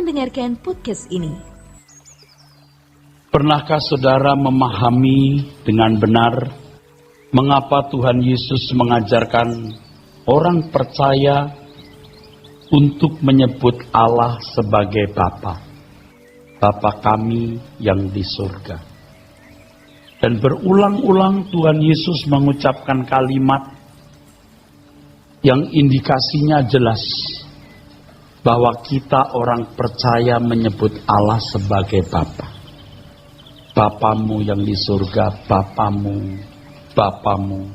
mendengarkan podcast ini. Pernahkah saudara memahami dengan benar mengapa Tuhan Yesus mengajarkan orang percaya untuk menyebut Allah sebagai Bapa? Bapa kami yang di surga. Dan berulang-ulang Tuhan Yesus mengucapkan kalimat yang indikasinya jelas bahwa kita orang percaya menyebut Allah sebagai Bapa. Bapamu yang di surga, Bapamu, Bapamu.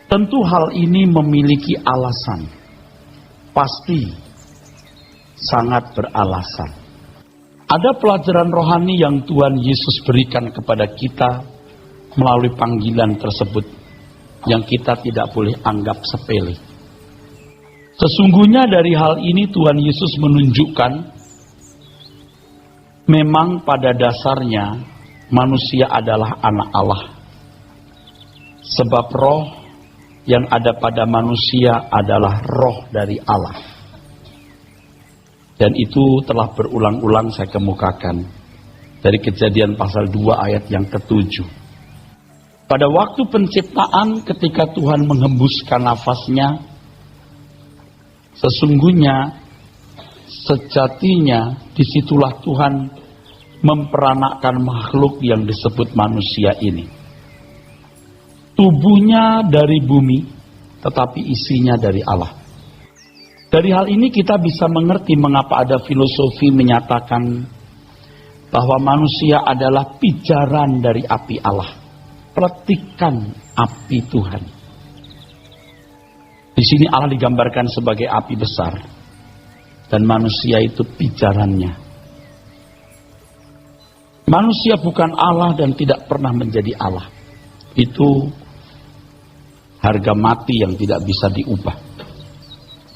Tentu hal ini memiliki alasan. Pasti sangat beralasan. Ada pelajaran rohani yang Tuhan Yesus berikan kepada kita melalui panggilan tersebut yang kita tidak boleh anggap sepele. Sesungguhnya dari hal ini Tuhan Yesus menunjukkan memang pada dasarnya manusia adalah anak Allah. Sebab roh yang ada pada manusia adalah roh dari Allah. Dan itu telah berulang-ulang saya kemukakan dari Kejadian pasal 2 ayat yang ke-7. Pada waktu penciptaan ketika Tuhan menghembuskan nafasnya, sesungguhnya sejatinya disitulah Tuhan memperanakkan makhluk yang disebut manusia ini. Tubuhnya dari bumi, tetapi isinya dari Allah. Dari hal ini kita bisa mengerti mengapa ada filosofi menyatakan bahwa manusia adalah pijaran dari api Allah. Peletikan api Tuhan. Di sini Allah digambarkan sebagai api besar. Dan manusia itu pijarannya. Manusia bukan Allah dan tidak pernah menjadi Allah. Itu harga mati yang tidak bisa diubah.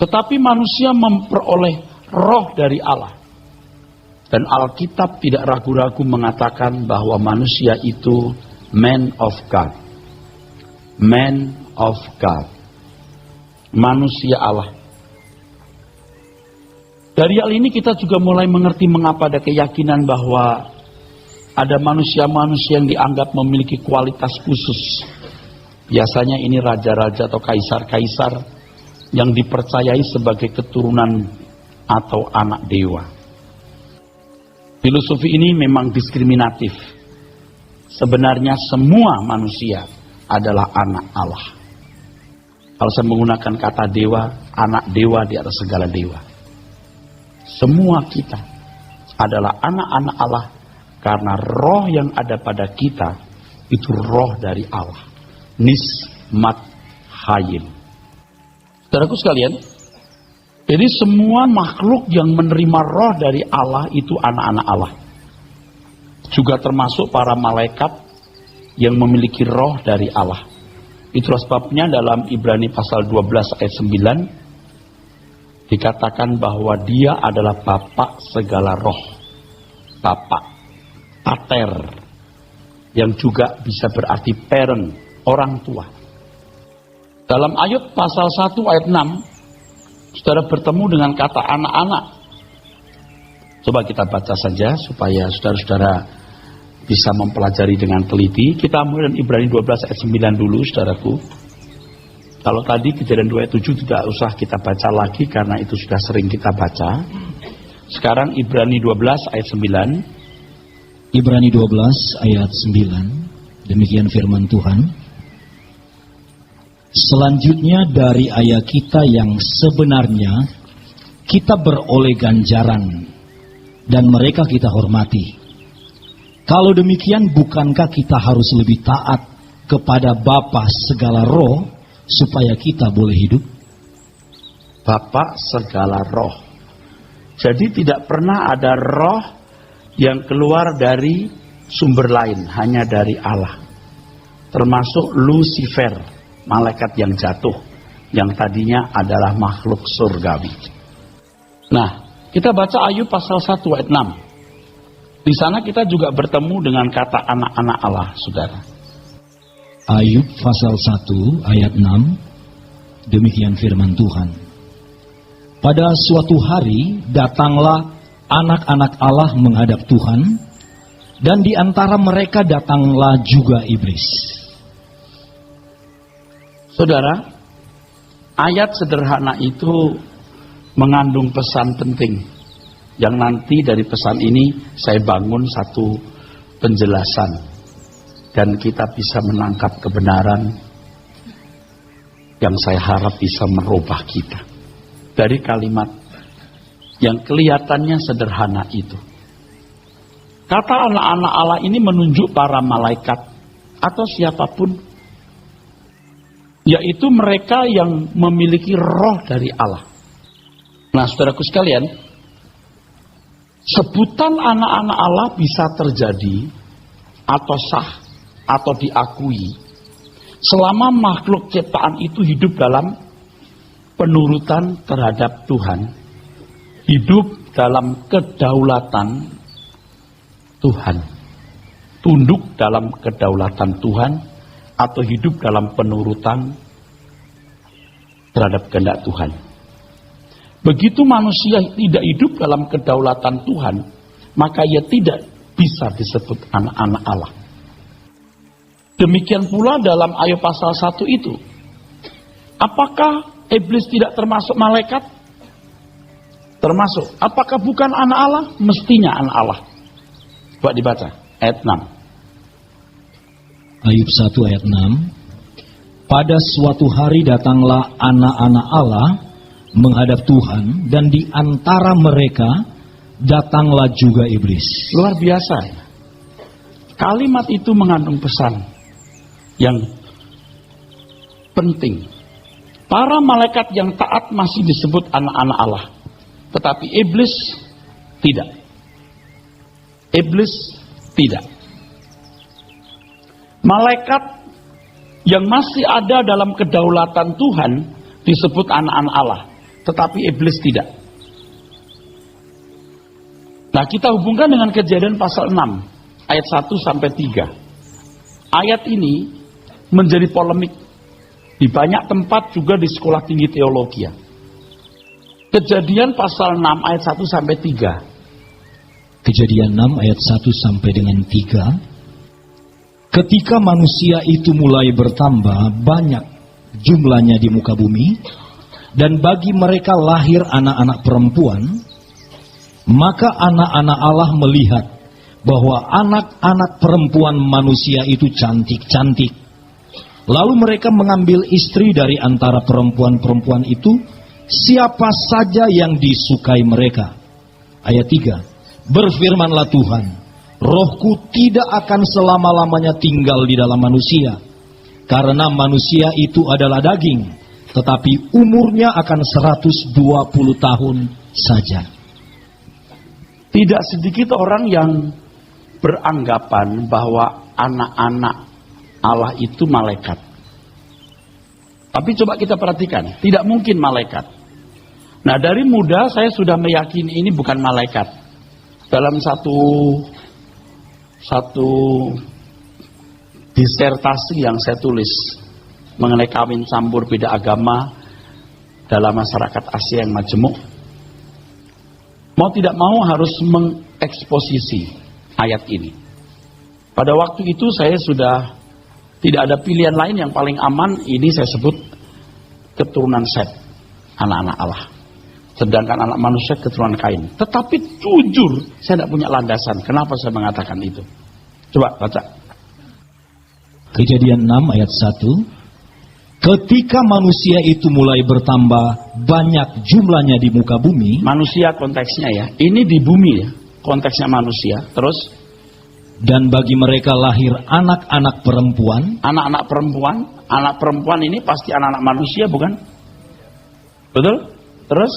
Tetapi manusia memperoleh roh dari Allah. Dan Alkitab tidak ragu-ragu mengatakan bahwa manusia itu man of God. Man of God. Manusia Allah. Dari hal ini kita juga mulai mengerti mengapa ada keyakinan bahwa ada manusia-manusia yang dianggap memiliki kualitas khusus. Biasanya ini raja-raja atau kaisar-kaisar yang dipercayai sebagai keturunan atau anak dewa. Filosofi ini memang diskriminatif. Sebenarnya semua manusia adalah anak Allah. Kalau saya menggunakan kata dewa, anak dewa di atas segala dewa. Semua kita adalah anak-anak Allah karena roh yang ada pada kita itu roh dari Allah. Nismat Hayim. Saudaraku sekalian, jadi semua makhluk yang menerima roh dari Allah itu anak-anak Allah. Juga termasuk para malaikat yang memiliki roh dari Allah. Itulah sebabnya dalam Ibrani pasal 12 ayat 9 dikatakan bahwa dia adalah Bapa segala roh. Bapa, pater, yang juga bisa berarti parent, orang tua. Dalam Ayub pasal 1 ayat 6, saudara bertemu dengan kata anak-anak. Coba kita baca saja supaya saudara-saudara bisa mempelajari dengan teliti. Kita mulai dari Ibrani 12 ayat 9 dulu, saudaraku. Kalau tadi Kejadian 2 ayat 7 tidak usah kita baca lagi karena itu sudah sering kita baca. Sekarang Ibrani 12 ayat 9. Ibrani 12 ayat 9. Demikian firman Tuhan. Selanjutnya dari ayat kita yang sebenarnya kita beroleh ganjaran dan mereka kita hormati. Kalau demikian bukankah kita harus lebih taat kepada Bapa segala roh supaya kita boleh hidup? Bapa segala roh. Jadi tidak pernah ada roh yang keluar dari sumber lain, hanya dari Allah. Termasuk Lucifer, malaikat yang jatuh, yang tadinya adalah makhluk surgawi. Nah, kita baca Ayub pasal 1 ayat 6. Di sana kita juga bertemu dengan kata anak-anak Allah, saudara. Ayub pasal 1 ayat 6. Demikian firman Tuhan. Pada suatu hari datanglah anak-anak Allah menghadap Tuhan, dan di antara mereka datanglah juga iblis. Saudara, ayat sederhana itu mengandung pesan penting, yang nanti dari pesan ini saya bangun satu penjelasan, dan kita bisa menangkap kebenaran yang saya harap bisa merubah kita. Dari kalimat yang kelihatannya sederhana itu. Kata anak-anak Allah ini menunjuk para malaikat atau siapapun, yaitu mereka yang memiliki roh dari Allah. Nah, saudaraku sekalian, sebutan anak-anak Allah bisa terjadi atau sah atau diakui selama makhluk ciptaan itu hidup dalam penurutan terhadap Tuhan, hidup dalam kedaulatan Tuhan, tunduk dalam kedaulatan Tuhan, atau hidup dalam penurutan terhadap kehendak Tuhan. Begitu manusia tidak hidup dalam kedaulatan Tuhan, maka ia tidak bisa disebut anak-anak Allah. Demikian pula dalam ayat pasal 1 itu. Apakah iblis tidak termasuk malaikat? Termasuk. Apakah bukan anak Allah? Mestinya anak Allah. Coba dibaca ayat 6. Ayub 1 ayat 6. Pada suatu hari datanglah anak-anak Allah menghadap Tuhan, dan di antara mereka datanglah juga iblis. Luar biasa ya. Kalimat itu mengandung pesan yang penting. Para malaikat yang taat masih disebut anak-anak Allah, tetapi iblis tidak. Iblis tidak. Malaikat yang masih ada dalam kedaulatan Tuhan disebut anak-anak Allah, tetapi iblis tidak. Nah, kita hubungkan dengan Kejadian pasal 6 ayat 1 sampai 3. Ayat ini menjadi polemik di banyak tempat, juga di sekolah tinggi teologi. Kejadian pasal 6 ayat 1 sampai 3. Kejadian 6 ayat 1 sampai dengan 3. Ketika manusia itu mulai bertambah banyak jumlahnya di muka bumi, dan bagi mereka lahir anak-anak perempuan, maka anak-anak Allah melihat bahwa anak-anak perempuan manusia itu cantik-cantik. Lalu mereka mengambil istri dari antara perempuan-perempuan itu, siapa saja yang disukai mereka. Ayat 3. Berfirmanlah Tuhan, Rohku tidak akan selama-lamanya tinggal di dalam manusia, karena manusia itu adalah daging, tetapi umurnya akan 120 tahun saja. Tidak sedikit orang yang beranggapan bahwa anak-anak Allah itu malaikat. Tapi coba kita perhatikan, tidak mungkin malaikat. Nah, dari muda saya sudah meyakini ini bukan malaikat. Dalam satu disertasi yang saya tulis mengenai kawin campur beda agama dalam masyarakat Asia yang majemuk, mau tidak mau harus mengeksposisi ayat ini. Pada waktu itu saya sudah tidak ada pilihan lain, yang paling aman ini saya sebut keturunan Set, anak-anak Allah. Sedangkan anak manusia keturunan Kain. Tetapi jujur saya tidak punya landasan. Kenapa saya mengatakan itu? Coba baca. Kejadian 6 ayat 1. Ketika manusia itu mulai bertambah banyak jumlahnya di muka bumi. Manusia konteksnya ya. Ini di bumi ya. Konteksnya manusia. Terus. Dan bagi mereka lahir anak-anak perempuan. Anak-anak perempuan. Anak perempuan ini pasti anak-anak manusia, bukan? Betul? Terus.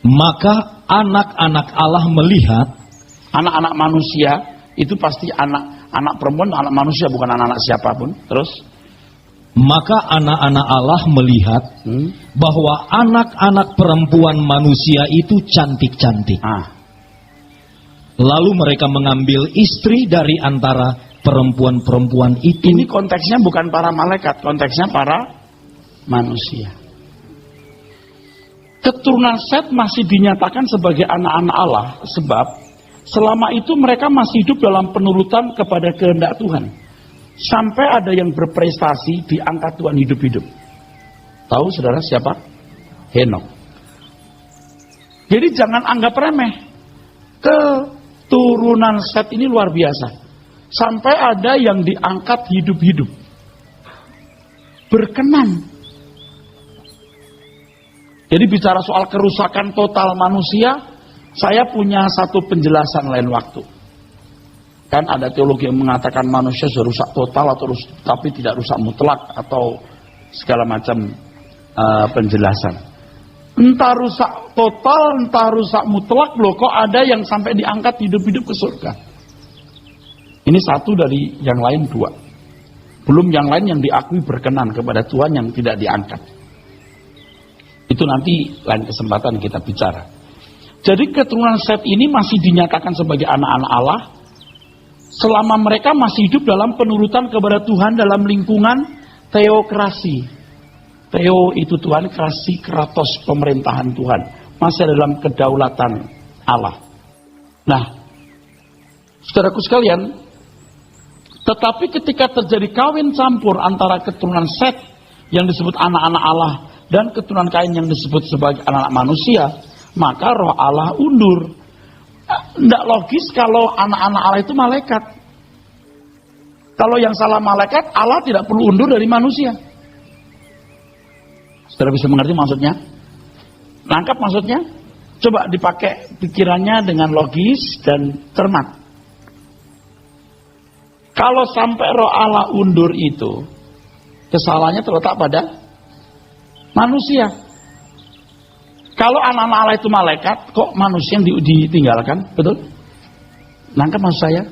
Maka anak-anak Allah melihat. Anak-anak manusia itu pasti anak perempuan, anak manusia, bukan anak-anak siapapun. Terus. Maka anak-anak Allah melihat bahwa anak-anak perempuan manusia itu cantik-cantik. Lalu mereka mengambil istri dari antara perempuan-perempuan itu. Ini konteksnya bukan para malaikat, konteksnya para manusia. keturunan Set masih dinyatakan sebagai anak-anak Allah, sebab selama itu mereka masih hidup dalam penurutan kepada kehendak Tuhan. Sampai ada yang berprestasi diangkat Tuhan hidup-hidup. Tahu saudara siapa? Henok. Jadi jangan anggap remeh. Keturunan Set ini luar biasa. Sampai ada yang diangkat hidup-hidup. Berkenan. Jadi bicara soal kerusakan total manusia, saya punya satu penjelasan lain waktu. Kan ada teologi yang mengatakan manusia sudah rusak total atau tapi tidak rusak mutlak atau segala macam penjelasan. Entah rusak total, entah rusak mutlak, loh kok ada yang sampai diangkat hidup-hidup ke surga. Ini satu dari yang lain dua. Belum yang lain yang diakui berkenan kepada Tuhan yang tidak diangkat. Itu nanti lain kesempatan kita bicara. Jadi keturunan Set ini masih dinyatakan sebagai anak-anak Allah selama mereka masih hidup dalam penurutan kepada Tuhan dalam lingkungan teokrasi. Theo itu Tuhan, krasi, kratos, pemerintahan Tuhan. Masih dalam kedaulatan Allah. Nah, saudaraku sekalian, tetapi ketika terjadi kawin campur antara keturunan Set yang disebut anak-anak Allah dan keturunan Kain yang disebut sebagai anak-anak manusia, maka roh Allah undur. Tidak logis kalau anak-anak Allah itu malaikat. Kalau yang salah malaikat, Allah tidak perlu undur dari manusia. Saudara bisa mengerti maksudnya? Nangkap maksudnya? Coba dipakai pikirannya dengan logis dan cermat. Kalau sampai roh Allah undur itu, kesalahannya terletak pada manusia. Kalau anak-anak Allah itu malaikat, kok manusia yang ditinggalkan? Betul? Nangkap maksud saya?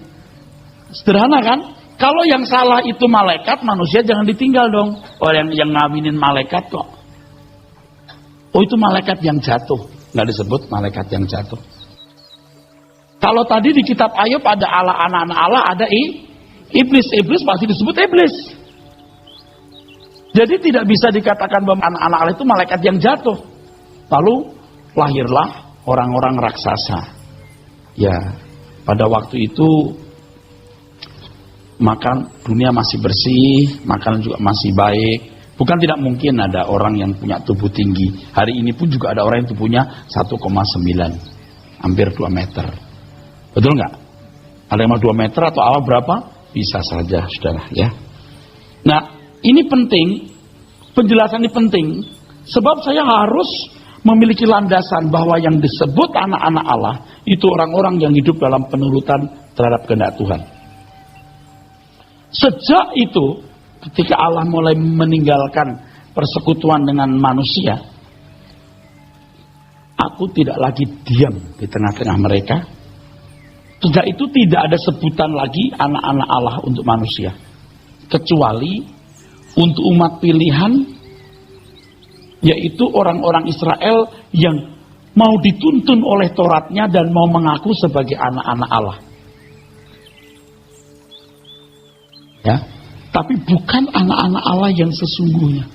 Sederhana kan? Kalau yang salah itu malaikat, manusia jangan ditinggal dong. Oh, yang ngawinin malaikat kok. Oh, itu malaikat yang jatuh. Nggak disebut malaikat yang jatuh. Kalau tadi di kitab Ayub ada Allah, anak-anak Allah, ada iblis. Iblis pasti disebut iblis. Jadi tidak bisa dikatakan bahwa anak-anak Allah itu malaikat yang jatuh. Lalu lahirlah orang-orang raksasa. Ya, pada waktu itu makan dunia masih bersih, makanan juga masih baik. Bukan tidak mungkin ada orang yang punya tubuh tinggi. Hari ini pun juga ada orang yang tubuhnya 1,9, hampir 2 meter. Betul nggak? Ada yang mau 2 meter atau Allah berapa? Bisa saja, saudara. Ya. Nah, ini penting, penjelasan ini penting, sebab saya harus memiliki landasan bahwa yang disebut anak-anak Allah itu orang-orang yang hidup dalam penurutan terhadap kehendak Tuhan. Sejak itu, ketika Allah mulai meninggalkan persekutuan dengan manusia, aku tidak lagi diam di tengah-tengah mereka. Sejak itu tidak ada sebutan lagi anak-anak Allah untuk manusia, kecuali untuk umat pilihan, yaitu orang-orang Israel yang mau dituntun oleh Tauratnya dan mau mengaku sebagai anak-anak Allah. Ya, tapi bukan anak-anak Allah yang sesungguhnya.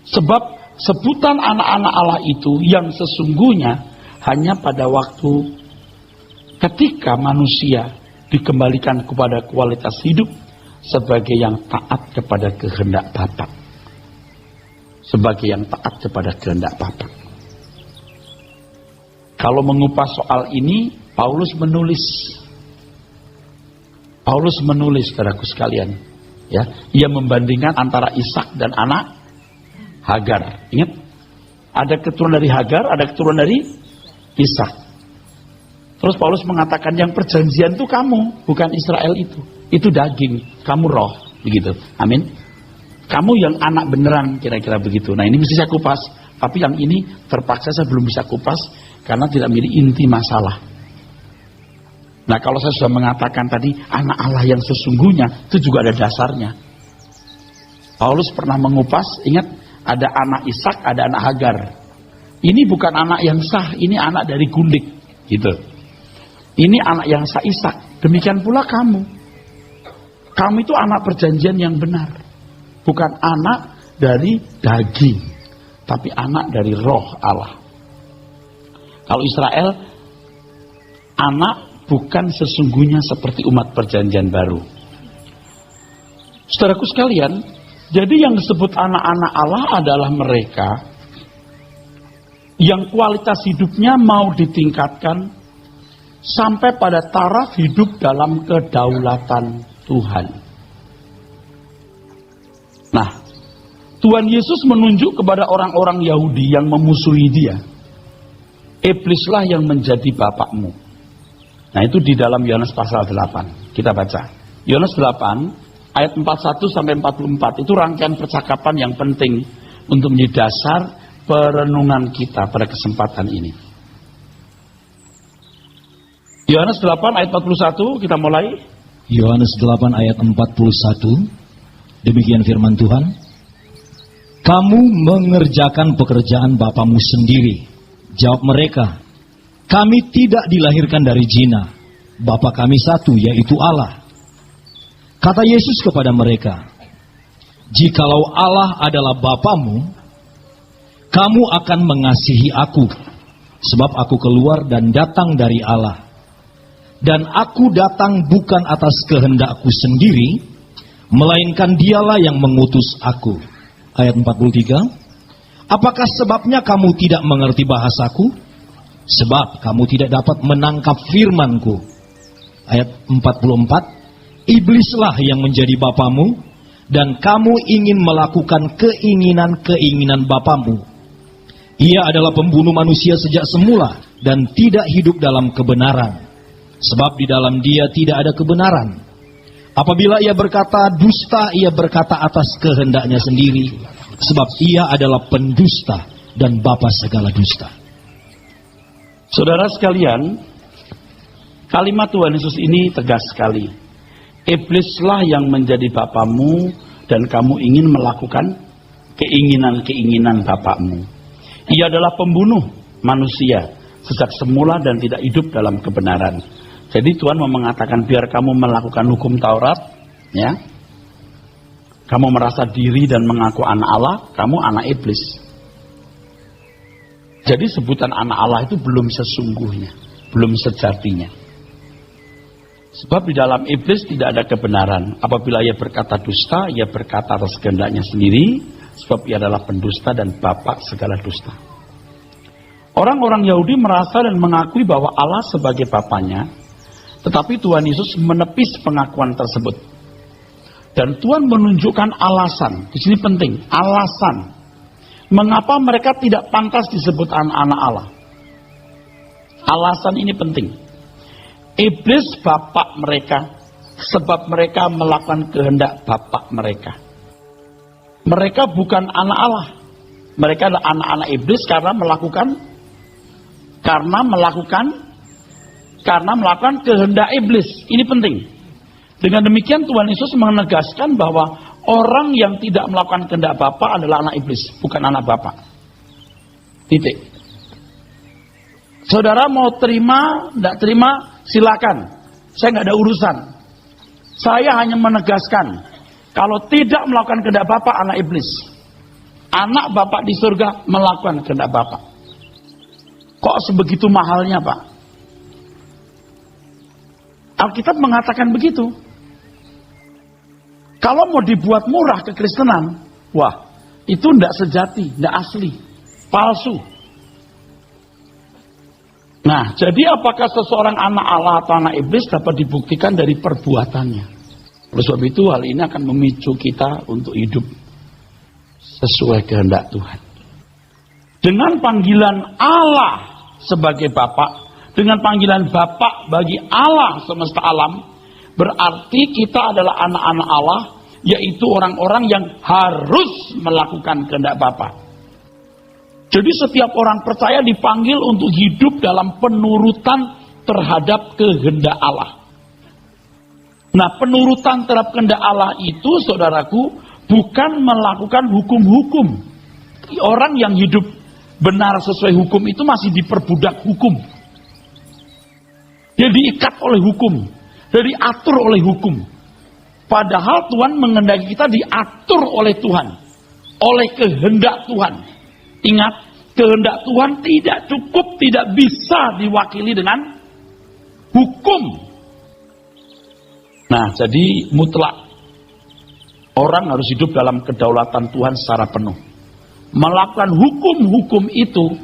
Sebab sebutan anak-anak Allah itu yang sesungguhnya hanya pada waktu ketika manusia dikembalikan kepada kualitas hidup sebagai yang taat kepada kehendak Bapa. Sebagai yang taat kepada kehendak Bapa. Kalau mengupas soal ini, Paulus menulis saudaraku sekalian, ya, ia membandingkan antara Ishak dan anak Hagar. Ingat, ada keturunan dari Hagar, ada keturunan dari Ishak. Terus Paulus mengatakan yang perjanjian itu kamu, bukan Israel itu daging, kamu roh, begitu. Amin. Kamu yang anak beneran, kira-kira begitu. Nah, ini mesti saya kupas, tapi yang ini terpaksa saya belum bisa kupas karena tidak menjadi inti masalah. Nah, kalau saya sudah mengatakan tadi anak Allah yang sesungguhnya, itu juga ada dasarnya. Paulus pernah mengupas, ingat ada anak Ishak, ada anak Hagar. Ini bukan anak yang sah, ini anak dari gundik, gitu. Ini anak yang sah Ishak. Demikian pula kamu. Kamu itu anak perjanjian yang benar, bukan anak dari daging. tapi anak dari roh Allah. Kalau Israel, anak bukan sesungguhnya seperti umat perjanjian baru. Saudaraku sekalian, jadi yang disebut anak-anak Allah adalah mereka yang kualitas hidupnya mau ditingkatkan sampai pada taraf hidup dalam kedaulatan Tuhan. Nah, Tuhan Yesus menunjuk kepada orang-orang Yahudi yang memusuhi dia. Iblislah yang menjadi bapakmu. Nah, itu di dalam Yohanes pasal 8. Kita baca. Yohanes 8 ayat 41 sampai 44 itu rangkaian percakapan yang penting untuk menjadi dasar perenungan kita pada kesempatan ini. Yohanes 8 ayat 41, kita mulai. Yohanes 8 ayat 41, demikian firman Tuhan. Kamu mengerjakan pekerjaan bapamu sendiri. Jawab mereka, kami tidak dilahirkan dari zina. Bapa kami satu, yaitu Allah. Kata Yesus kepada mereka, jikalau Allah adalah Bapamu, kamu akan mengasihi aku, sebab aku keluar dan datang dari Allah. Dan aku datang bukan atas kehendakku sendiri, melainkan dialah yang mengutus aku. Ayat 43, apakah sebabnya kamu tidak mengerti bahasaku? Sebab kamu tidak dapat menangkap firmanku. Ayat 44, iblislah yang menjadi bapamu, dan kamu ingin melakukan keinginan-keinginan bapamu. Ia adalah pembunuh manusia sejak semula, dan tidak hidup dalam kebenaran. Sebab di dalam dia tidak ada kebenaran. Apabila ia berkata dusta, ia berkata atas kehendaknya sendiri. Sebab ia adalah pendusta dan bapa segala dusta. Saudara sekalian, kalimat Tuhan Yesus ini tegas sekali. Iblislah yang menjadi bapamu, dan kamu ingin melakukan keinginan-keinginan bapakmu. Ia adalah pembunuh manusia sejak semula dan tidak hidup dalam kebenaran. Jadi Tuhan mau mengatakan, biar kamu melakukan hukum Taurat, ya, kamu merasa diri dan mengaku anak Allah, kamu anak iblis. Jadi sebutan anak Allah itu belum sesungguhnya, belum sejatinya. Sebab di dalam iblis tidak ada kebenaran. Apabila ia berkata dusta, ia berkata atas kehendaknya sendiri, sebab ia adalah pendusta dan bapak segala dusta. Orang-orang Yahudi merasa dan mengakui bahwa Allah sebagai bapaknya, tetapi Tuhan Yesus menepis pengakuan tersebut. Dan Tuhan menunjukkan alasan, di sini penting, alasan mengapa mereka tidak pantas disebut anak-anak Allah. Alasan ini penting. Iblis bapak mereka, sebab mereka melakukan kehendak bapak mereka. Mereka bukan anak Allah. Mereka adalah anak-anak iblis karena melakukan kehendak iblis. Ini penting. Dengan demikian Tuhan Yesus menegaskan bahwa orang yang tidak melakukan kehendak Bapa adalah anak iblis, bukan anak Bapa. Titik. Saudara mau terima, tidak terima, silakan. Saya nggak ada urusan. Saya hanya menegaskan, kalau tidak melakukan kehendak Bapa, anak iblis. Anak Bapa di surga melakukan kehendak Bapa. Kok sebegitu mahalnya, Pak? Alkitab mengatakan begitu. Kalau mau dibuat murah kekristenan, wah, itu tidak sejati, tidak asli, palsu. Nah, jadi apakah seseorang anak Allah atau anak iblis dapat dibuktikan dari perbuatannya? Oleh sebab itu hal ini akan memicu kita untuk hidup sesuai kehendak Tuhan. Dengan panggilan Allah sebagai Bapa, dengan panggilan Bapa bagi Allah semesta alam, berarti kita adalah anak-anak Allah, yaitu orang-orang yang harus melakukan kehendak Bapa. Jadi setiap orang percaya dipanggil untuk hidup dalam penurutan terhadap kehendak Allah. Nah, penurutan terhadap kehendak Allah itu, saudaraku, bukan melakukan hukum-hukum. Orang yang hidup benar sesuai hukum itu masih diperbudak hukum. Dia diikat oleh hukum. Dia diatur oleh hukum. Padahal Tuhan mengendaki kita diatur oleh Tuhan. Oleh kehendak Tuhan. Ingat, kehendak Tuhan tidak cukup, tidak bisa diwakili dengan hukum. Nah, jadi mutlak. Orang harus hidup dalam kedaulatan Tuhan secara penuh. Melakukan hukum-hukum itu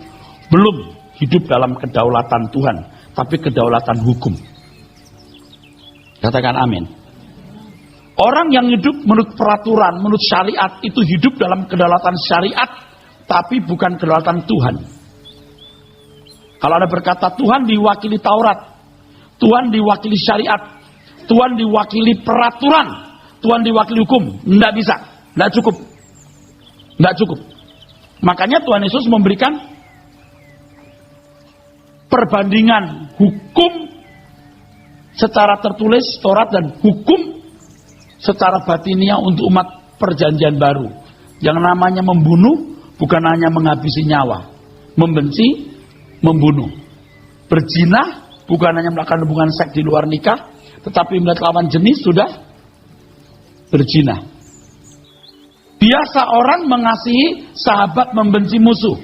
belum hidup dalam kedaulatan Tuhan, tapi kedaulatan hukum. Katakan amin. Orang yang hidup menurut peraturan, menurut syariat, itu hidup dalam kedaulatan syariat, tapi bukan kedaulatan Tuhan. Kalau Anda berkata Tuhan diwakili Taurat, Tuhan diwakili syariat, Tuhan diwakili peraturan, Tuhan diwakili hukum, tidak bisa, tidak cukup, tidak cukup. Makanya Tuhan Yesus memberikan perbandingan hukum secara tertulis Taurat dan hukum secara batiniah untuk umat perjanjian baru. Yang namanya membunuh bukan hanya menghabisi nyawa, membenci, membunuh. Berzina bukan hanya melakukan hubungan seks di luar nikah, tetapi melihat lawan jenis sudah berzina. Biasa orang mengasihi, sahabat membenci musuh.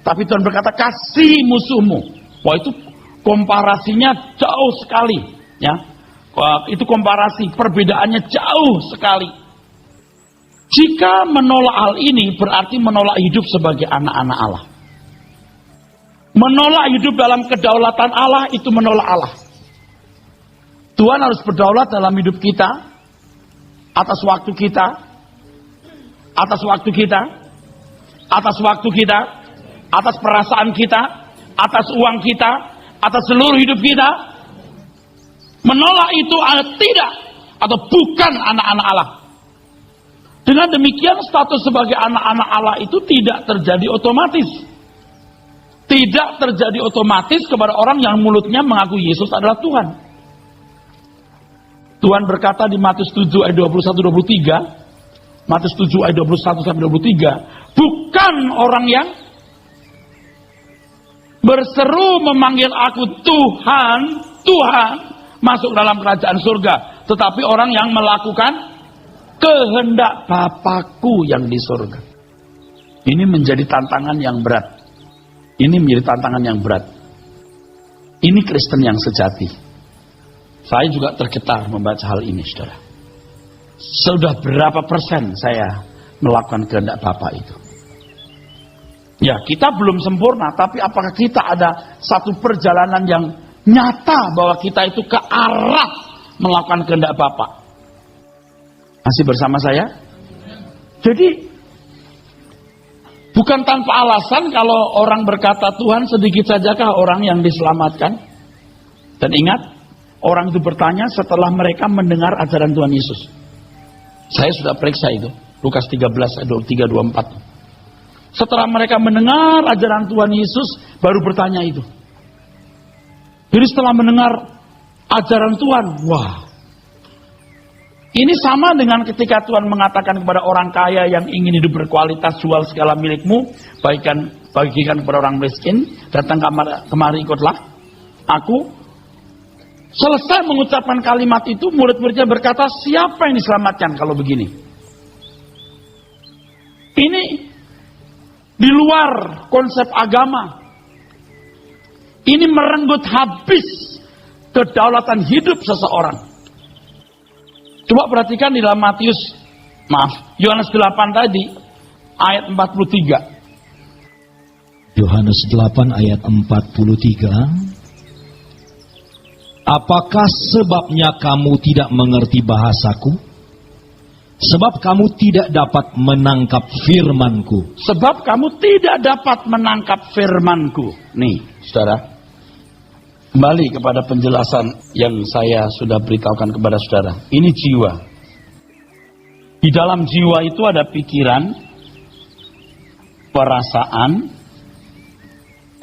Tapi Tuhan berkata, kasih musuhmu. Wah, itu komparasinya jauh sekali, ya. Wah, itu komparasi, perbedaannya jauh sekali. Jika menolak hal ini berarti menolak hidup sebagai anak-anak Allah. Menolak hidup dalam kedaulatan Allah itu menolak Allah. Tuhan harus berdaulat dalam hidup kita, atas waktu kita, atas waktu kita, atas waktu kita, atas perasaan kita, atas uang kita, atas seluruh hidup kita. Menolak itu tidak atau bukan anak-anak Allah. Dengan demikian status sebagai anak-anak Allah itu tidak terjadi otomatis. Tidak terjadi otomatis kepada orang yang mulutnya mengaku Yesus adalah Tuhan. Tuhan berkata di Matius 7 ayat 21-23, Matius 7 ayat 21-23, bukan orang yang berseru memanggil aku Tuhan, Tuhan, masuk dalam kerajaan surga, tetapi orang yang melakukan kehendak Bapakku yang di surga. Ini menjadi tantangan yang berat. Ini menjadi tantangan yang berat. Ini Kristen yang sejati. Saya juga tergetar membaca hal ini, saudara. Sudah berapa persen saya melakukan kehendak Bapa itu? Ya, kita belum sempurna, tapi apakah kita ada satu perjalanan yang nyata bahwa kita itu ke arah melakukan kehendak Bapa? Masih bersama saya? Jadi, bukan tanpa alasan kalau orang berkata Tuhan sedikit sajakah orang yang diselamatkan? Dan ingat, orang itu bertanya setelah mereka mendengar ajaran Tuhan Yesus. Saya sudah periksa itu. Lukas 13 ayat 23-24. Setelah mereka mendengar ajaran Tuhan Yesus, baru bertanya itu. Jadi setelah mendengar ajaran Tuhan, wah. Ini sama dengan ketika Tuhan mengatakan kepada orang kaya yang ingin hidup berkualitas, jual segala milikmu, bagikan kepada orang miskin, datang kemari ikutlah aku. Selesai mengucapkan kalimat itu, murid-muridnya berkata, siapa yang diselamatkan kalau begini? Ini di luar konsep agama. Ini merenggut habis kedaulatan hidup seseorang. Coba perhatikan di dalam Yohanes 8 tadi, ayat 43. Yohanes 8 ayat 43. Apakah sebabnya kamu tidak mengerti bahasaku? Sebab kamu tidak dapat menangkap firmanku. Sebab kamu tidak dapat menangkap firmanku. Nih, saudara. Kembali kepada penjelasan yang saya sudah beritahukan kepada saudara. Ini jiwa. Di dalam jiwa itu ada pikiran, perasaan,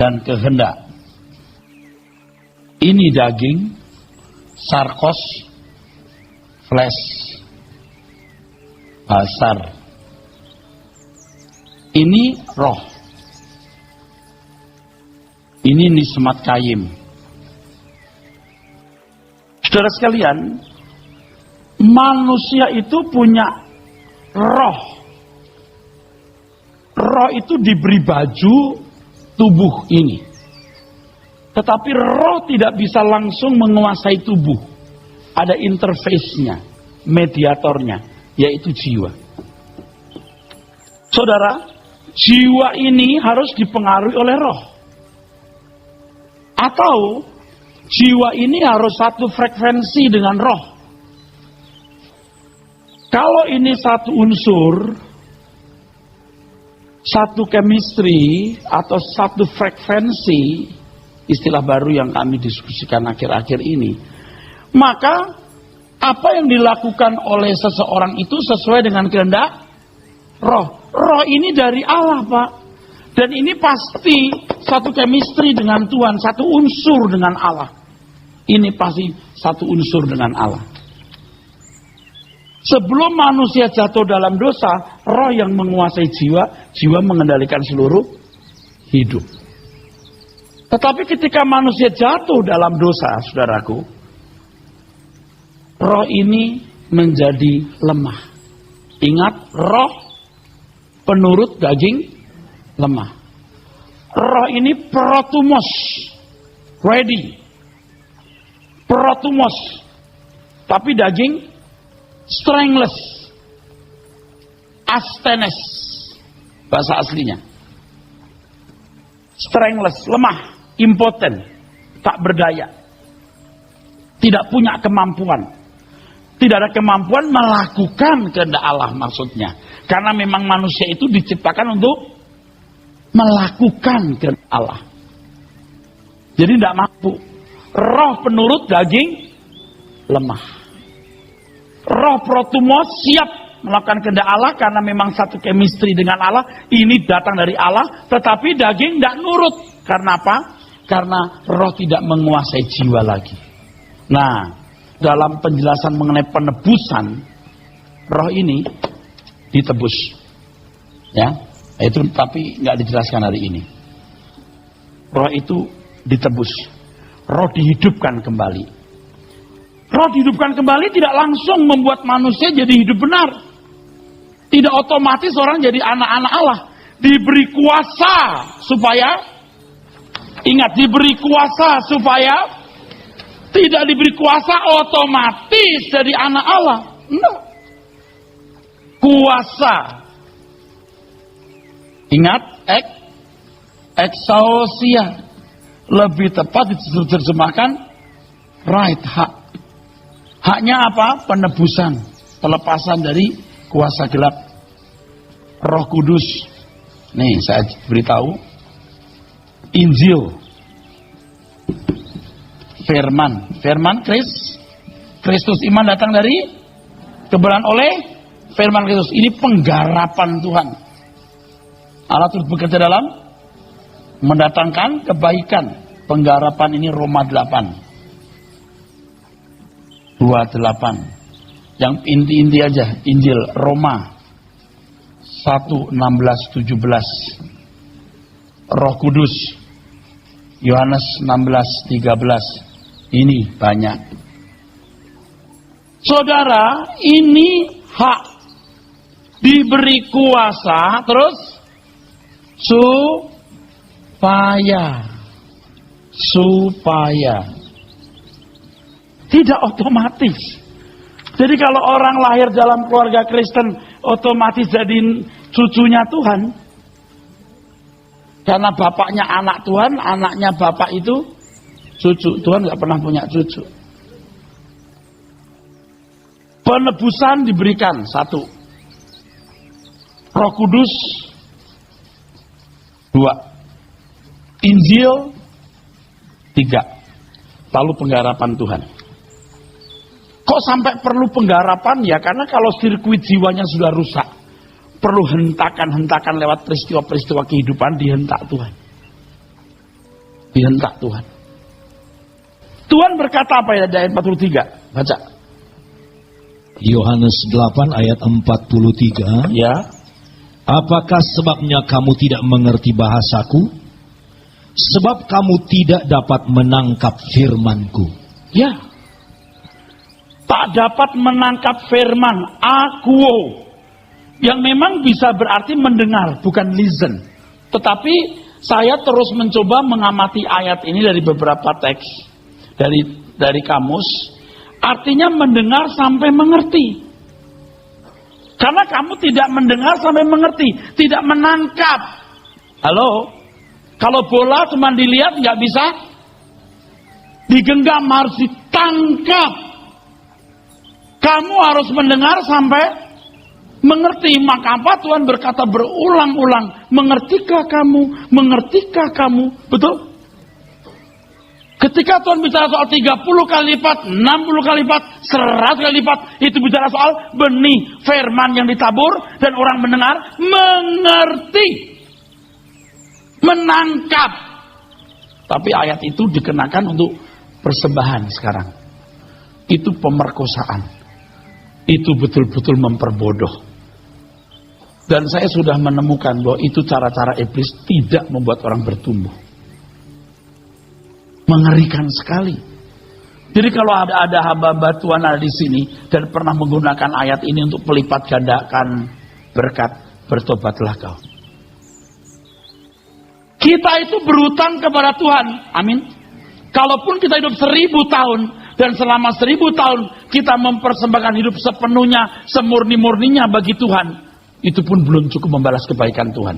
dan kehendak. Ini daging, sarkos, flesh, basar. Ini roh. Ini nismat kayim. Saudara sekalian, manusia itu punya roh. roh itu diberi baju tubuh ini. Tetapi roh tidak bisa langsung menguasai tubuh. Ada interface-nya, mediatornya, yaitu jiwa. Saudara, jiwa ini harus dipengaruhi oleh roh. Atau jiwa ini harus satu frekuensi dengan roh. Kalau ini satu unsur, satu chemistry atau satu frekuensi, istilah baru yang kami diskusikan akhir-akhir ini, maka apa yang dilakukan oleh seseorang itu sesuai dengan kehendak roh. Roh ini dari Allah, Pak. Dan ini pasti satu chemistry dengan Tuhan, satu unsur dengan Allah. Ini pasti satu unsur dengan Allah. Sebelum manusia jatuh dalam dosa, roh yang menguasai jiwa, jiwa mengendalikan seluruh hidup. Tetapi ketika manusia jatuh dalam dosa, saudaraku, roh ini menjadi lemah. Ingat, roh penurut daging lemah. Roh ini protumos, ready. Protumos, tapi daging strengthless, astenes, bahasa aslinya. Strengthless, lemah, impotent, tak berdaya, tidak punya kemampuan. Tidak ada kemampuan melakukan kehendak Allah maksudnya. Karena memang manusia itu diciptakan untuk melakukan kehendak Allah. Jadi tidak mampu. Roh penurut daging lemah. Roh protumos siap melakukan kehendak Allah karena memang satu chemistry dengan Allah. Ini datang dari Allah, tetapi daging tidak nurut. Karena apa? Karena roh tidak menguasai jiwa lagi. Nah, dalam penjelasan mengenai penebusan, roh ini ditebus. Ya, itu tapi nggak dijelaskan hari ini. Roh itu ditebus. Roh dihidupkan kembali. Roh dihidupkan kembali tidak langsung membuat manusia jadi hidup benar. Tidak otomatis orang jadi anak-anak Allah. Diberi kuasa supaya, ingat, diberi kuasa supaya, tidak diberi kuasa otomatis jadi anak Allah. Enggak. Kuasa. Ingat, exousia. Lebih tepat diterjemahkan right, hak. Haknya apa? Penebusan, pelepasan dari kuasa gelap. Roh Kudus. Nih, saya beritahu. Injil. Firman Kristus, iman datang dari kebenaran oleh firman Kristus. Ini penggarapan Tuhan. Allah terus bekerja dalam mendatangkan kebaikan. Penggarapan ini Roma 28. Yang inti-inti aja. Injil Roma 1:16-17. Roh Kudus Yohanes 16:13. Ini banyak. Saudara, ini hak. Diberi kuasa terus supaya tidak otomatis. Jadi kalau orang lahir dalam keluarga Kristen otomatis jadi cucunya Tuhan. Karena bapaknya anak Tuhan, anaknya bapak itu cucu. Tuhan nggak pernah punya cucu. Penebusan diberikan 1. Roh Kudus 2. Injil 3. Lalu penggarapan Tuhan. Kok sampai perlu penggarapan? Ya karena kalau sirkuit jiwanya sudah rusak, perlu hentakan-hentakan lewat peristiwa-peristiwa kehidupan, dihentak Tuhan. Dihentak Tuhan. Tuhan berkata apa ya ayat 43? Baca. Yohanes 8 ayat 43. Ya. Apakah sebabnya kamu tidak mengerti bahasaku? Sebab kamu tidak dapat menangkap firman-Ku. Ya. Tak dapat menangkap firman. Aku. yang memang bisa berarti mendengar, bukan listen. Tetapi saya terus mencoba mengamati ayat ini dari beberapa teks, dari kamus. Artinya mendengar sampai mengerti. Karena kamu tidak mendengar sampai mengerti, tidak menangkap. Halo? Kalau bola cuma dilihat nggak bisa digenggam, harus ditangkap. Kamu harus mendengar sampai mengerti. Maka apa? Tuhan berkata berulang-ulang, mengertikah kamu? Mengertikah kamu? Betul? Ketika Tuhan bicara soal 30 kali lipat, 60 kali lipat, 100 kali lipat, itu bicara soal benih firman yang ditabur dan orang mendengar, mengerti, menangkap. Tapi ayat itu dikenakan untuk persembahan sekarang. Itu pemerkosaan. Itu betul-betul memperbodoh. Dan saya sudah menemukan bahwa itu cara-cara iblis tidak membuat orang bertumbuh. Mengerikan sekali. Jadi kalau ada hamba-hamba Tuhan ada di sini dan pernah menggunakan ayat ini untuk pelipat gandakan berkat, bertobatlah kau. Kita itu berutang kepada Tuhan. Amin. Kalaupun kita hidup 1000 tahun dan selama 1000 tahun kita mempersembahkan hidup sepenuhnya, semurni-murninya bagi Tuhan, itu pun belum cukup membalas kebaikan Tuhan.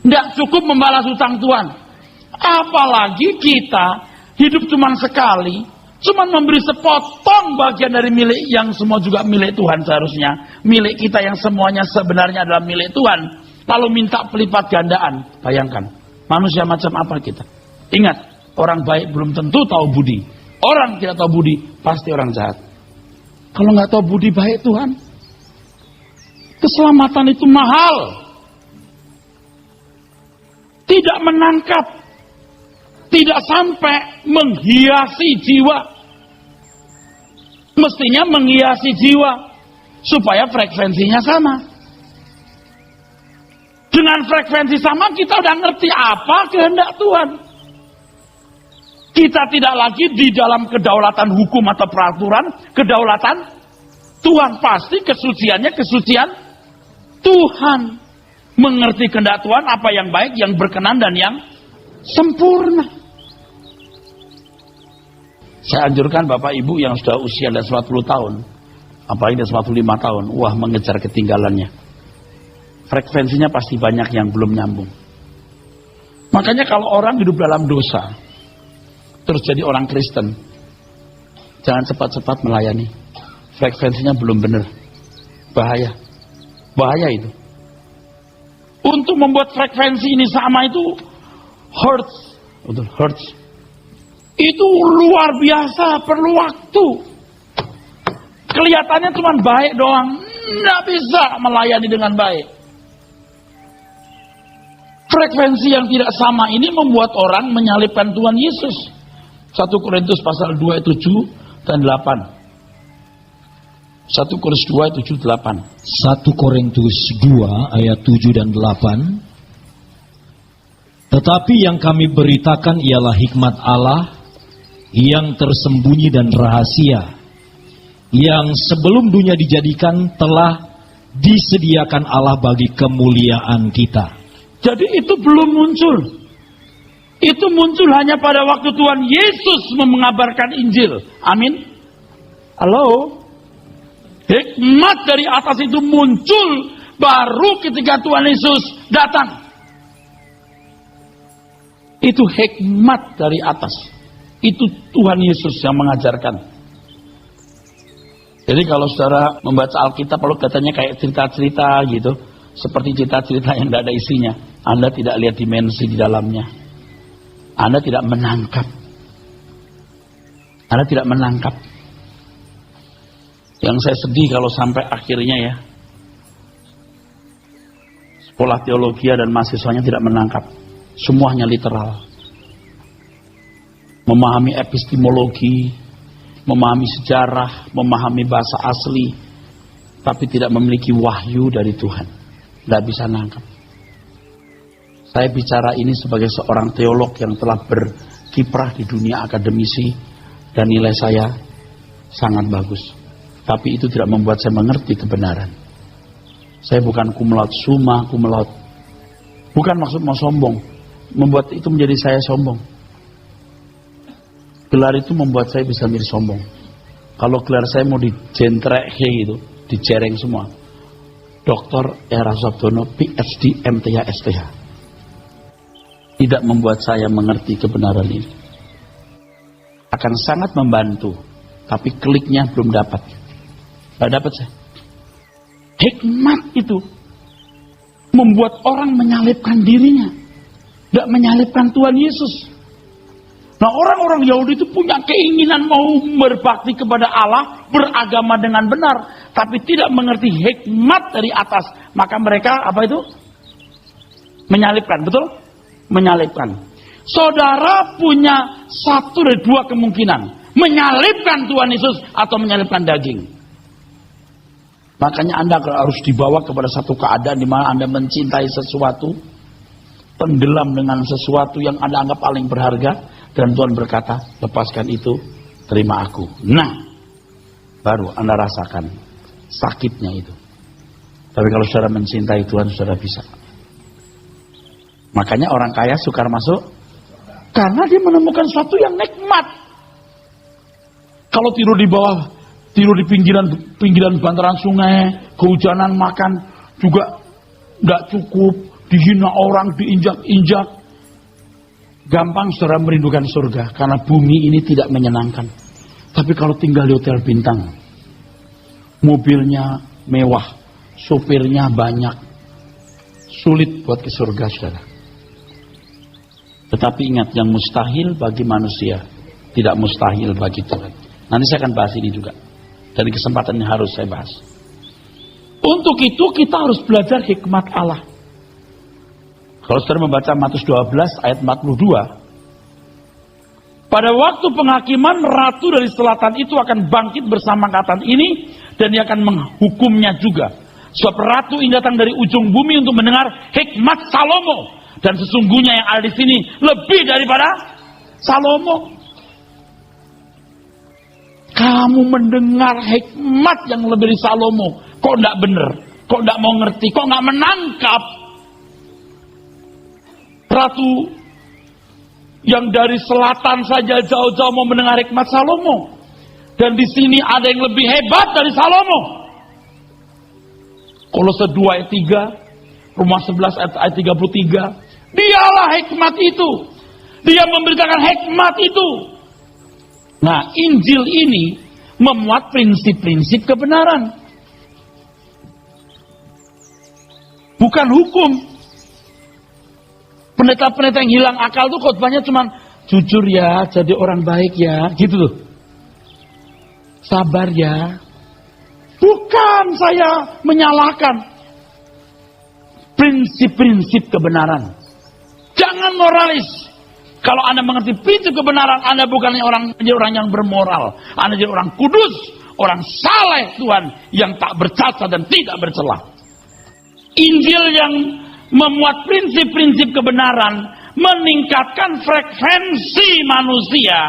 Tidak cukup membalas utang Tuhan. Apalagi kita hidup cuma sekali, cuma memberi sepotong bagian dari milik yang semua juga milik Tuhan seharusnya. Milik kita yang semuanya sebenarnya adalah milik Tuhan. Lalu minta pelipat gandaan. Bayangkan, manusia macam apa kita? Ingat, orang baik belum tentu tahu budi. Orang tidak tahu budi, pasti orang jahat. Kalau nggak tahu budi baik Tuhan, keselamatan itu mahal. Tidak menangkap. Tidak sampai menghiasi jiwa. Mestinya menghiasi jiwa supaya frekuensinya sama. Dengan frekuensi sama kita udah ngerti apa kehendak Tuhan. Kita tidak lagi di dalam kedaulatan hukum atau peraturan, kedaulatan Tuhan. Pasti kesuciannya kesucian Tuhan. Mengerti kehendak Tuhan, apa yang baik, yang berkenan dan yang sempurna. Saya anjurkan Bapak Ibu yang sudah usia dan 40 tahun, apalagi dan 45 tahun, wah mengejar ketinggalannya. Frekuensinya pasti banyak yang belum nyambung. Makanya kalau orang hidup dalam dosa, terus jadi orang Kristen, jangan cepat-cepat melayani. Frekuensinya belum benar. Bahaya. Bahaya itu. Untuk membuat frekuensi ini sama itu hurts. Betul, hurts. Itu luar biasa, perlu waktu. Kelihatannya cuma baik doang, nggak bisa melayani dengan baik. Frekuensi yang tidak sama ini membuat orang menyalibkan Tuhan Yesus. 1 Korintus pasal 2 ayat 7 dan 8. 1 Korintus 2 ayat 7 8. 1 Korintus 2 ayat 7 dan 8. Tetapi yang kami beritakan ialah hikmat Allah yang tersembunyi dan rahasia, yang sebelum dunia dijadikan telah disediakan Allah bagi kemuliaan kita. Jadi itu belum muncul. Itu muncul hanya pada waktu Tuhan Yesus mengabarkan Injil. Amin. Halo. Hikmat dari atas itu muncul baru ketika Tuhan Yesus datang. Itu hikmat dari atas. Itu Tuhan Yesus yang mengajarkan. Jadi kalau saudara membaca Alkitab, kalau katanya kayak cerita-cerita gitu, seperti cerita-cerita yang tidak ada isinya, Anda tidak lihat dimensi di dalamnya. Anda tidak menangkap. Anda tidak menangkap. Yang saya sedih kalau sampai akhirnya ya, sekolah teologi dan mahasiswanya tidak menangkap. Semuanya literal. Memahami epistemologi, memahami sejarah, memahami bahasa asli, tapi tidak memiliki wahyu dari Tuhan. Tidak bisa nangkap. Saya bicara ini sebagai seorang teolog yang telah berkiprah di dunia akademisi dan nilai saya sangat bagus. Tapi itu tidak membuat saya mengerti kebenaran. Saya bukan cum laude, summa cum laude. Bukan maksud mau sombong, membuat itu menjadi saya sombong. Gelar itu membuat saya bisa menjadi sombong. Kalau gelar saya mau dijentrek gitu, dicereng semua. Dr. Era Sabdono, PhD, MTH, STH. Tidak membuat saya mengerti kebenaran ini. Akan sangat membantu, tapi kliknya belum dapat. Tidak dapat saya. Hikmat itu membuat orang menyalibkan dirinya, tidak menyalibkan Tuhan Yesus. Nah, orang-orang Yahudi itu punya keinginan mau berbakti kepada Allah, beragama dengan benar, tapi tidak mengerti hikmat dari atas. Maka mereka apa itu? Menyalibkan, betul? Menyalibkan. Saudara punya satu dari dua kemungkinan, menyalibkan Tuhan Yesus atau menyalibkan daging. Makanya Anda harus dibawa kepada satu keadaan di mana Anda mencintai sesuatu, tenggelam dengan sesuatu yang Anda anggap paling berharga. Dan Tuhan berkata, lepaskan itu, terima aku. Nah, baru Anda rasakan sakitnya itu. Tapi kalau saudara mencintai Tuhan, saudara bisa. Makanya orang kaya sukar masuk, karena dia menemukan sesuatu yang nikmat. Kalau tidur di bawah, tidur di pinggiran bantaran sungai, kehujanan makan juga nggak cukup, dihina orang, diinjak-injak. Gampang saudara merindukan surga, karena bumi ini tidak menyenangkan. Tapi kalau tinggal di hotel bintang, mobilnya mewah, sopirnya banyak, sulit buat ke surga, saudara. Tetapi ingat, yang mustahil bagi manusia, tidak mustahil bagi Tuhan. Nanti saya akan bahas ini juga. Dari kesempatan ini harus saya bahas. Untuk itu kita harus belajar hikmat Allah. Kalau saudara membaca Matius 12 ayat 42. Pada waktu penghakiman, ratu dari selatan itu akan bangkit bersama angkatan ini, dan dia akan menghukumnya juga. Sebab ratu ini datang dari ujung bumi untuk mendengar hikmat Salomo. Dan sesungguhnya yang ada di sini lebih daripada Salomo. Kamu mendengar hikmat yang lebih dari Salomo, kok enggak benar? Kok enggak mau ngerti? Kok enggak menangkap? Ratu yang dari selatan saja jauh-jauh mau mendengar hikmat Salomo. Dan di sini ada yang lebih hebat dari Salomo. Kolose 2 ayat 3, Roma 11 ayat 33. Dialah hikmat itu. Dia memberitakan hikmat itu. Nah, Injil ini memuat prinsip-prinsip kebenaran. Bukan hukum. Pendeta-pendeta yang hilang akal tuh khotbahnya cuman jujur ya, jadi orang baik ya, gitu loh. Sabar ya. Bukan saya menyalahkan prinsip-prinsip kebenaran. Jangan moralis. Kalau Anda mengerti prinsip kebenaran, Anda bukan menjadi orang yang bermoral. Anda jadi orang kudus, orang saleh Tuhan yang tak bercacat dan tidak bercelah. Injil yang memuat prinsip-prinsip kebenaran, meningkatkan frekuensi manusia,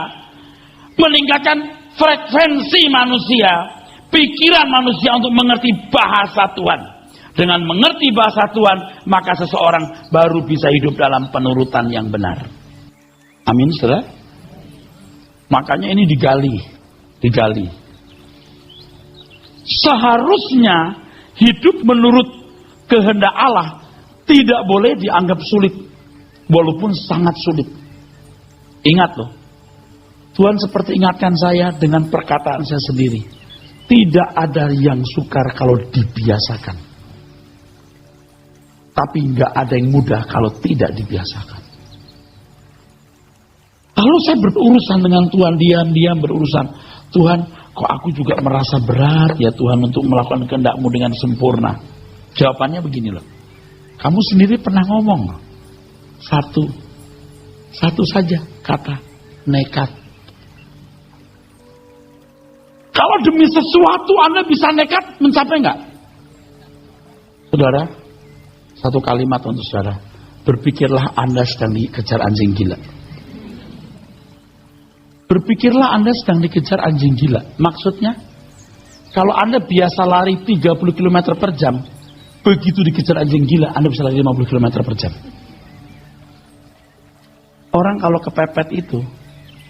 pikiran manusia untuk mengerti bahasa Tuhan. Dengan mengerti bahasa Tuhan, maka seseorang baru bisa hidup dalam penurutan yang benar. Amin, saudara. Makanya ini digali. Seharusnya hidup menurut kehendak Allah tidak boleh dianggap sulit, walaupun sangat sulit. Ingat loh, Tuhan seperti ingatkan saya dengan perkataan saya sendiri. Tidak ada yang sukar kalau dibiasakan. Tapi nggak ada yang mudah kalau tidak dibiasakan. Lalu saya berurusan dengan Tuhan, diam-diam berurusan. Tuhan, kok aku juga merasa berat ya Tuhan untuk melakukan kehendak-Mu dengan sempurna. Jawabannya begini loh. Kamu sendiri pernah ngomong. Satu saja kata, nekat. Kalau demi sesuatu Anda bisa nekat, mencapai enggak? Saudara, satu kalimat untuk saudara. Berpikirlah Anda sedang dikejar anjing gila. Berpikirlah Anda sedang dikejar anjing gila. Maksudnya, kalau Anda biasa lari 30 km per jam, Begitu dikejar anjing gila, Anda bisa lari 50 km per jam. Orang kalau kepepet itu,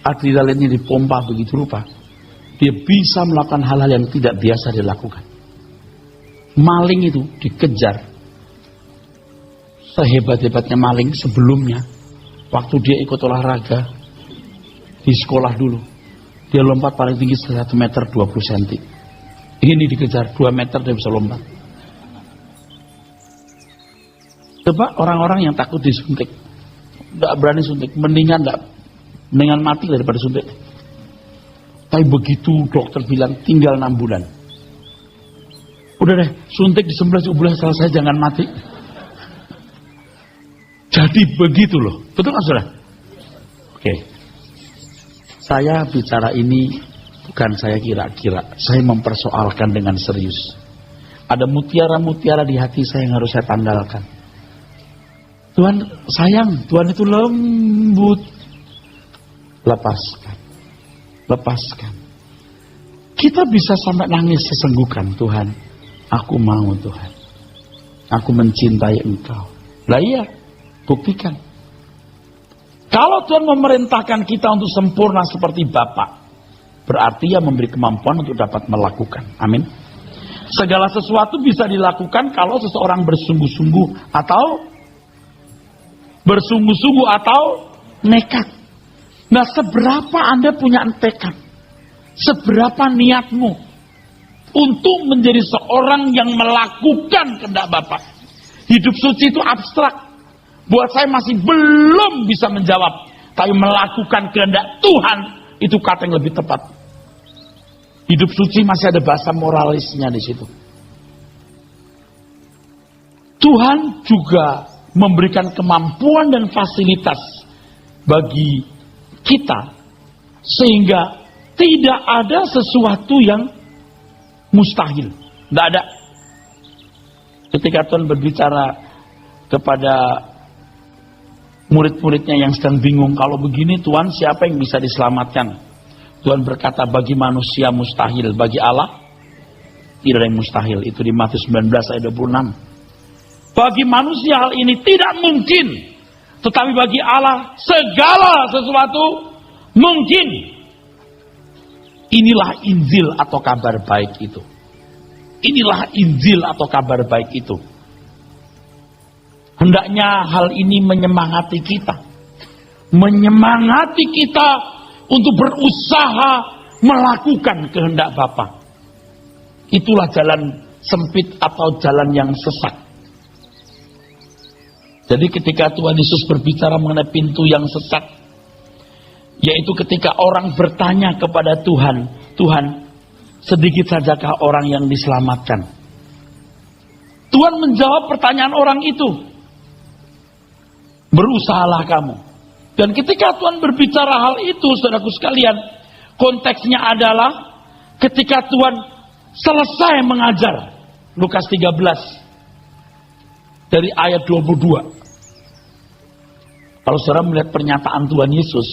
adrenalinnya dipompa begitu rupa, dia bisa melakukan hal-hal yang tidak biasa dilakukan. Maling itu dikejar, sehebat-hebatnya maling sebelumnya, waktu dia ikut olahraga di sekolah dulu, dia lompat paling tinggi 1 meter 20 cm. Ini dikejar 2 meter dia bisa lompat. Coba orang-orang yang takut disuntik, nggak berani suntik, mendingan mati daripada suntik. Tapi begitu dokter bilang tinggal 6 bulan, udah deh suntik di 11 bulan selesai, jangan mati. Jadi begitu loh, betul kan saudara? Oke, saya bicara ini bukan saya kira-kira, saya mempersoalkan dengan serius. Ada mutiara-mutiara di hati saya yang harus saya tanggalkan. Tuhan sayang, Tuhan itu lembut. Lepaskan, lepaskan. Kita bisa sampai nangis sesenggukan, Tuhan, aku mau Tuhan, aku mencintai Engkau. Lah iya, buktikan. Kalau Tuhan memerintahkan kita untuk sempurna seperti Bapa, berarti Ia memberi kemampuan untuk dapat melakukan. Amin. Segala sesuatu bisa dilakukan kalau seseorang bersungguh-sungguh atau nekat. Nah, seberapa Anda punya tekad? Seberapa niatmu untuk menjadi seorang yang melakukan kehendak Bapa? Hidup suci itu abstrak. Buat saya masih belum bisa menjawab. Tapi melakukan kehendak Tuhan itu kata yang lebih tepat. Hidup suci masih ada bahasa moralisnya di situ. Tuhan juga memberikan kemampuan dan fasilitas bagi kita sehingga tidak ada sesuatu yang mustahil. Tidak ada. Ketika Tuhan berbicara kepada murid-muridnya yang sedang bingung, kalau begini Tuhan siapa yang bisa diselamatkan? Tuhan berkata bagi manusia mustahil, bagi Allah tidak ada yang mustahil. Itu di Matius 19 ayat 26. Bagi manusia hal ini tidak mungkin, tetapi bagi Allah segala sesuatu mungkin. Inilah Injil atau kabar baik itu. Inilah Injil atau kabar baik itu. Hendaknya hal ini menyemangati kita. Menyemangati kita untuk berusaha melakukan kehendak Bapa. Itulah jalan sempit atau jalan yang sesat. Jadi ketika Tuhan Yesus berbicara mengenai pintu yang sesat, yaitu ketika orang bertanya kepada Tuhan, Tuhan, sedikit sajakah orang yang diselamatkan? Tuhan menjawab pertanyaan orang itu. Berusahalah kamu. Dan ketika Tuhan berbicara hal itu, saudaraku sekalian, konteksnya adalah ketika Tuhan selesai mengajar. Lukas 13 dari ayat 22. Kalau saudara melihat pernyataan Tuhan Yesus,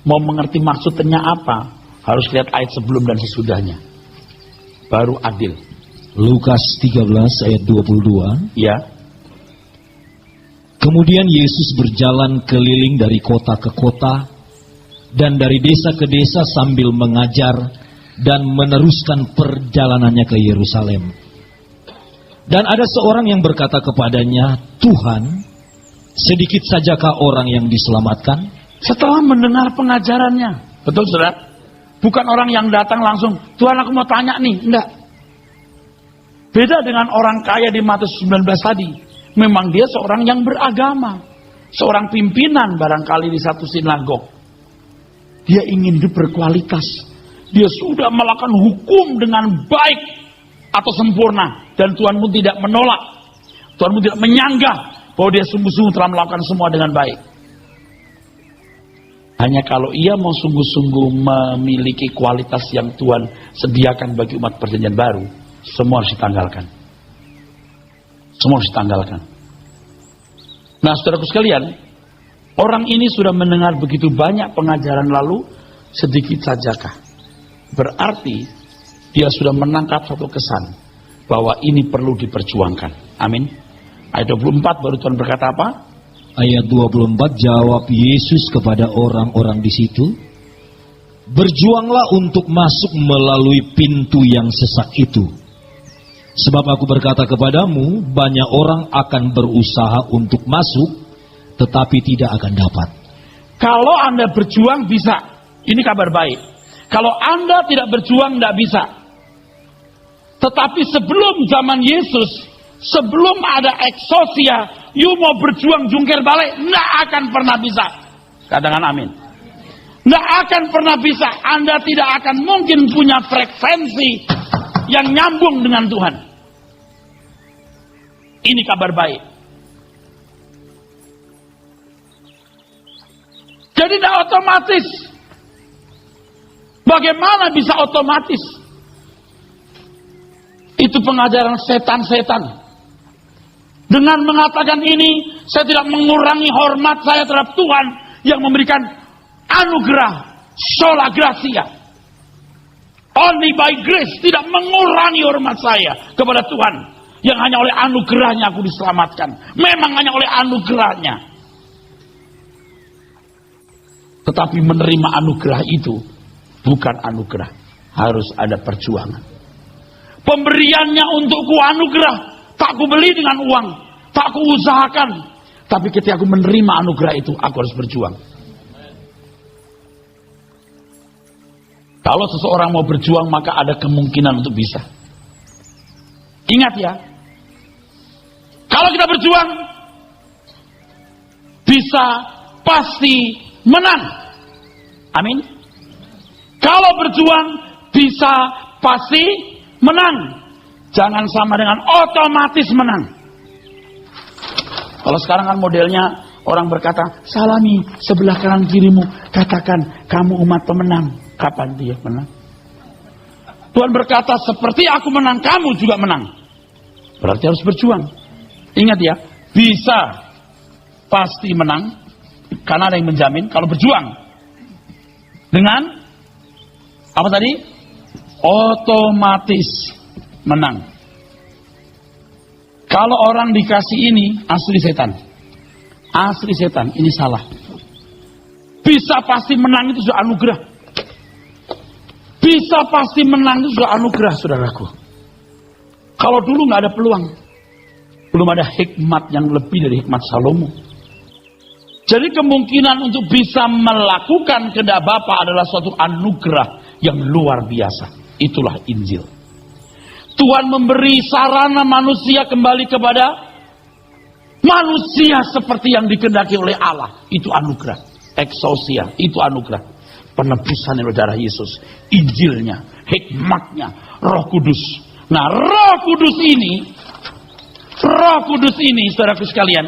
mau mengerti maksudnya apa, harus lihat ayat sebelum dan sesudahnya. Baru adil. Lukas 13 ayat 22. Ya. Kemudian Yesus berjalan keliling dari kota ke kota dan dari desa ke desa sambil mengajar dan meneruskan perjalanannya ke Yerusalem. Dan ada seorang yang berkata kepadanya, Tuhan, sedikit sajakah orang yang diselamatkan? Setelah mendengar pengajarannya. Betul saudara? Bukan orang yang datang langsung, Tuhan aku mau tanya nih. Enggak. Beda dengan orang kaya di Matius 19 tadi. Memang dia seorang yang beragama. Seorang pimpinan barangkali di satu sinagog. Dia ingin hidup berkualitas. Dia sudah melakukan hukum dengan baik atau sempurna. Dan Tuhan pun tidak menolak. Tuhan pun tidak menyanggah bahwa dia sungguh-sungguh telah melakukan semua dengan baik. Hanya kalau ia mau sungguh-sungguh memiliki kualitas yang Tuhan sediakan bagi umat perjanjian baru, semua harus ditanggalkan. Semua harus ditanggalkan. Nah, saudaraku sekalian, orang ini sudah mendengar begitu banyak pengajaran lalu, sedikit sajakah? Berarti dia sudah menangkap satu kesan bahwa ini perlu diperjuangkan. Amin. Ayat 24 baru Tuhan berkata apa? Ayat 24, jawab Yesus kepada orang-orang di situ, berjuanglah untuk masuk melalui pintu yang sesak itu. Sebab aku berkata kepadamu, banyak orang akan berusaha untuk masuk, tetapi tidak akan dapat. Kalau Anda berjuang bisa, ini kabar baik. Kalau Anda tidak berjuang tidak bisa. Tetapi sebelum zaman Yesus, sebelum ada eksosia, you mau berjuang jungkir balik, tidak akan pernah bisa. Katakan amin. Tidak akan pernah bisa. Anda tidak akan mungkin punya frekuensi yang nyambung dengan Tuhan. Ini kabar baik. Jadi tidak otomatis. Bagaimana bisa otomatis? Itu pengajaran setan-setan. Dengan mengatakan ini, saya tidak mengurangi hormat saya terhadap Tuhan yang memberikan anugerah, sola gratia. Only by grace, tidak mengurangi hormat saya kepada Tuhan. Yang hanya oleh anugerahnya aku diselamatkan. Memang hanya oleh anugerahnya. Tetapi menerima anugerah itu bukan anugerah. Harus ada perjuangan. Pemberiannya untukku anugerah. Tak ku beli dengan uang. Tak ku usahakan. Tapi ketika aku menerima anugerah itu, aku harus berjuang. Kalau seseorang mau berjuang, maka ada kemungkinan untuk bisa. Ingat ya. Kalau kita berjuang, bisa pasti menang. Amin. Kalau berjuang, bisa pasti menang. Jangan sama dengan otomatis menang. Kalau sekarang kan modelnya orang berkata, salami sebelah kanan kirimu, katakan kamu umat pemenang. Kapan dia menang? Tuhan berkata, seperti aku menang, kamu juga menang. Berarti harus berjuang. Ingat ya, bisa pasti menang, karena ada yang menjamin kalau berjuang. Dengan apa tadi? Otomatis menang. Kalau orang dikasih ini, asli setan. Asli setan, ini salah. Bisa pasti menang itu sudah anugerah. Bisa pasti menang itu sudah anugerah, saudaraku. Kalau dulu nggak ada peluang, belum ada hikmat yang lebih dari hikmat Salomo. Jadi kemungkinan untuk bisa melakukan kehendak Bapa adalah suatu anugerah yang luar biasa. Itulah Injil. Tuhan memberi sarana manusia kembali kepada manusia seperti yang dikehendaki oleh Allah. Itu anugerah. Exousia, itu anugerah. Penebusan oleh darah Yesus, Injilnya, hikmatnya, Roh Kudus. Nah, Roh Kudus ini, saudaraku sekalian,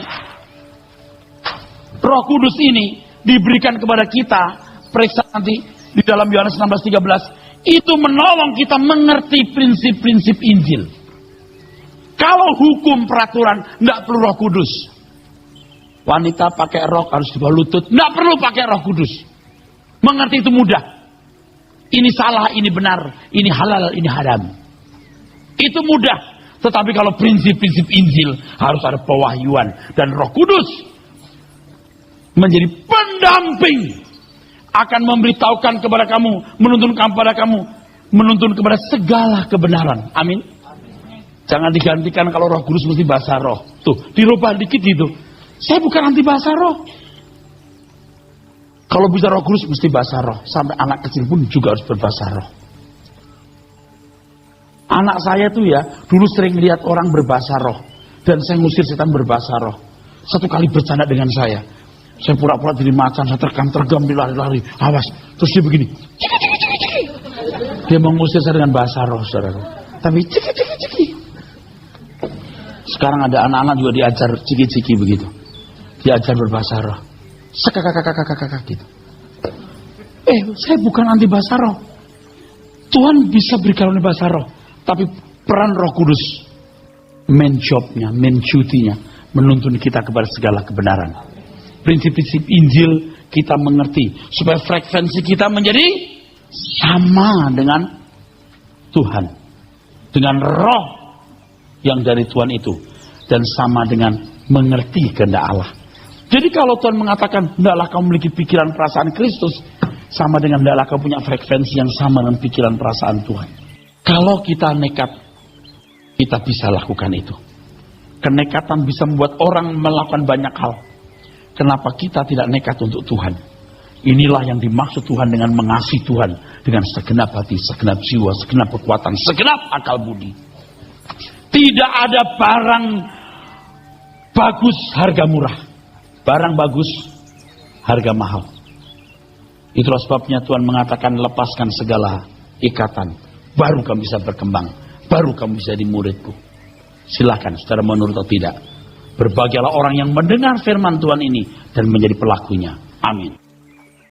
Roh Kudus ini diberikan kepada kita, periksa nanti di dalam Yohanes 16:13, itu menolong kita mengerti prinsip-prinsip Injil. Kalau hukum peraturan, tidak perlu Roh Kudus. Wanita pakai rok harus di bawah lutut, tidak perlu pakai Roh Kudus. Mengerti itu mudah. Ini salah, ini benar, ini halal, ini haram. Itu mudah. Tetapi kalau prinsip-prinsip Injil harus ada pewahyuan dan Roh Kudus menjadi pendamping, akan memberitahukan kepada kamu, menuntun kepada kamu, menuntun kepada segala kebenaran. Amin. Jangan digantikan kalau Roh Kudus mesti bahasa roh. Tuh, dirubah dikit gitu. Saya bukan anti bahasa roh. Kalau bisa Roh Kudus mesti bahasa roh. Sampai anak kecil pun juga harus berbahasa roh. Anak saya tuh ya, dulu sering lihat orang berbahasa roh. Dan saya ngusir setan berbahasa roh. Satu kali bercanda dengan saya. Saya pura-pura jadi macan, saya tergam, dilari-lari. Awas, terus dia begini. Ciki. Dia mengusir saya dengan bahasa roh, saudara. Tapi ciki. Sekarang ada anak-anak juga diajar ciki-ciki begitu. Diajar berbahasa roh. Sekakak gitu. Saya bukan anti bahasa roh. Tuhan bisa berikan oleh bahasa roh. Tapi peran Roh Kudus, main jobnya, main duty-nya, menuntun kita kepada segala kebenaran. Prinsip-prinsip Injil kita mengerti. Supaya frekuensi kita menjadi sama dengan Tuhan. Dengan roh yang dari Tuhan itu. dan sama dengan mengerti kehendak Allah. Jadi kalau Tuhan mengatakan, hendaklah kamu memiliki pikiran perasaan Kristus, sama dengan hendaklah kamu punya frekuensi yang sama dengan pikiran perasaan Tuhan. Kalau kita nekat, kita bisa lakukan itu. Kenekatan bisa membuat orang melakukan banyak hal. Kenapa kita tidak nekat untuk Tuhan? Inilah yang dimaksud Tuhan dengan mengasihi Tuhan dengan segenap hati, segenap jiwa, segenap kekuatan, segenap akal budi. Tidak ada barang bagus harga murah, barang bagus harga mahal. Itulah sebabnya Tuhan mengatakan, lepaskan segala ikatan, baru kamu bisa berkembang, baru kamu bisa jadi muridku. Silakan, saudara menurut atau tidak. Berbahagialah orang yang mendengar firman Tuhan ini dan menjadi pelakunya. Amin.